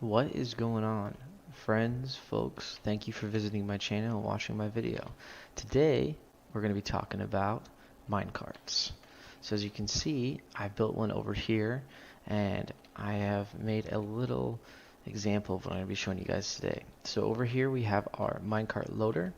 What is going on? Friends, folks, thank you for visiting my channel and watching my video. Today, we're going to be talking about minecarts. So as you can see, I built one over here, and I have made a little example of what I'm going to be showing you guys today. So over here we have our minecart loader,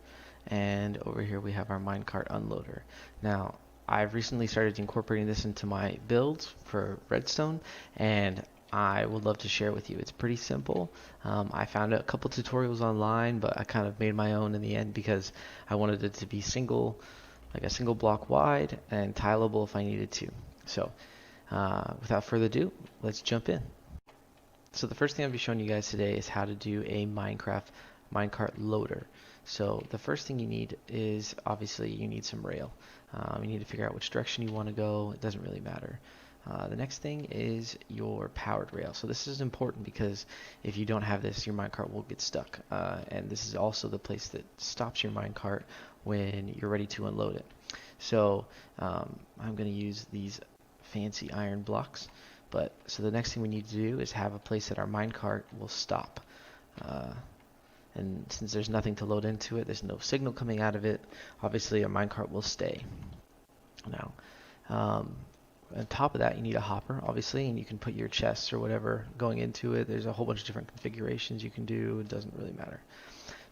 and over here we have our minecart unloader. Now, I've recently started incorporating this into my builds for redstone, and I would love to share with you. It's pretty simple. I found a couple tutorials online, but I kind of made my own in the end because I wanted it to be like a single block wide and tileable if I needed to. So without further ado, let's jump in. So the first thing I'll be showing you guys today is how to do a Minecraft minecart loader. So the first thing you need is obviously you need some rail. You need to figure out which direction you want to go. It doesn't really matter. The next thing is your powered rail. So this is important because if you don't have this, your minecart will get stuck. And this is also the place that stops your minecart when you're ready to unload it. So I'm going to use these fancy iron blocks. So the next thing we need to do is have a place that our minecart will stop. And since there's nothing to load into it, there's no signal coming out of it, obviously our minecart will stay. Now, on top of that, you need a hopper, obviously, and you can put your chests or whatever going into it. There's a whole bunch of different configurations you can do. It doesn't really matter.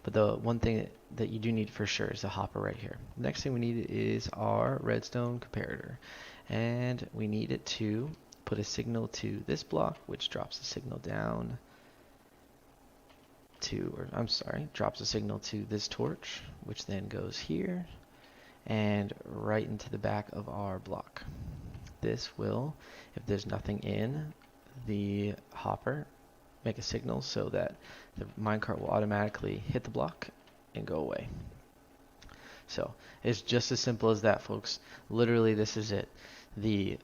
But the one thing that you do need for sure is a hopper right here. The next thing we need is our redstone comparator. And we need it to put a signal to this block, which drops the signal down to, drops a signal to this torch, which then goes here and right into the back of our block. This will, if there's nothing in the hopper, make a signal so that the minecart will automatically hit the block and go away. So it's just as simple as that, folks. Literally, this is it. The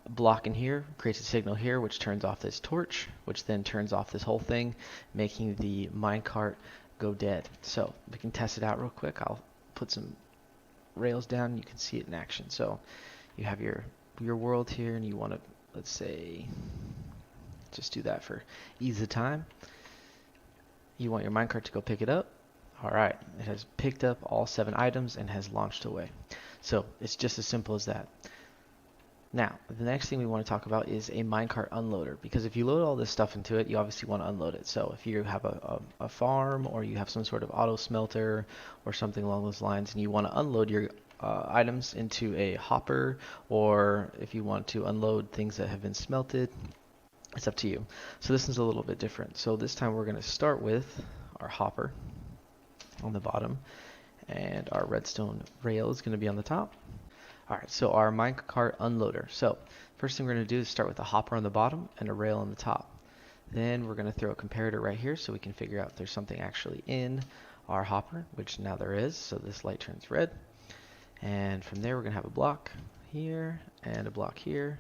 block in here creates a signal here, which turns off this torch, which then turns off this whole thing, making the minecart go dead. So we can test it out real quick. I'll put some rails down and you can see it in action. So you have your world here, and you want to, let's say, just do that for ease of time. You want your minecart to go pick it up. Alright, it has picked up all 7 items and has launched away. So it's just as simple as that. Now, the next thing we want to talk about is a minecart unloader, because if you load all this stuff into it, you obviously want to unload it. So if you have a farm, or you have some sort of auto smelter or something along those lines, and you want to unload your items into a hopper, or if you want to unload things that have been smelted, it's up to you. So this is a little bit different. So this time we're going to start with our hopper on the bottom, and our redstone rail is going to be on the top. Alright, so our minecart unloader. So first thing we're going to do is start with a hopper on the bottom and a rail on the top. Then we're going to throw a comparator right here so we can figure out if there's something actually in our hopper, which now there is. So this light turns red. And from there we're going to have a block here, and a block here,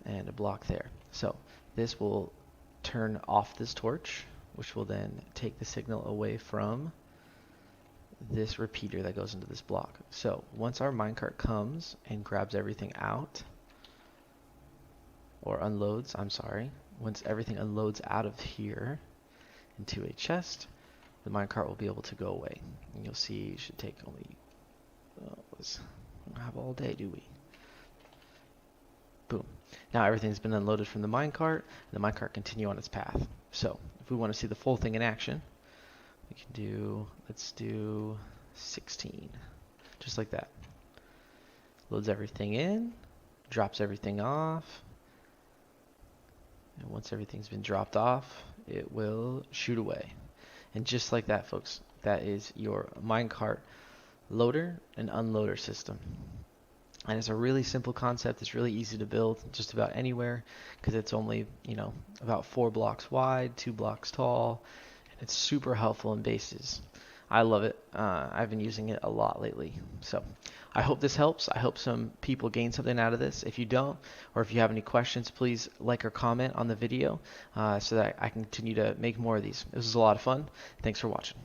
and a block there. So this will turn off this torch, which will then take the signal away from this repeater that goes into this block. So once our minecart comes and grabs everything out, or unloads, once everything unloads out of here into a chest, the minecart will be able to go away. And you'll see it should take only, we don't have all day, do we? Boom. Now everything's been unloaded from the minecart, and the minecart continue on its path. So if we want to see the full thing in action, we can do, let's do 16, just like that. Loads everything in, drops everything off, and once everything's been dropped off, it will shoot away. And just like that, folks, that is your minecart loader and unloader system. And it's a really simple concept. It's really easy to build just about anywhere, because it's only, about 4 blocks wide, 2 blocks tall. It's super helpful in bases. I love it. I've been using it a lot lately. So I hope this helps. I hope some people gain something out of this. If you don't, or if you have any questions, please like or comment on the video so that I can continue to make more of these. This was a lot of fun. Thanks for watching.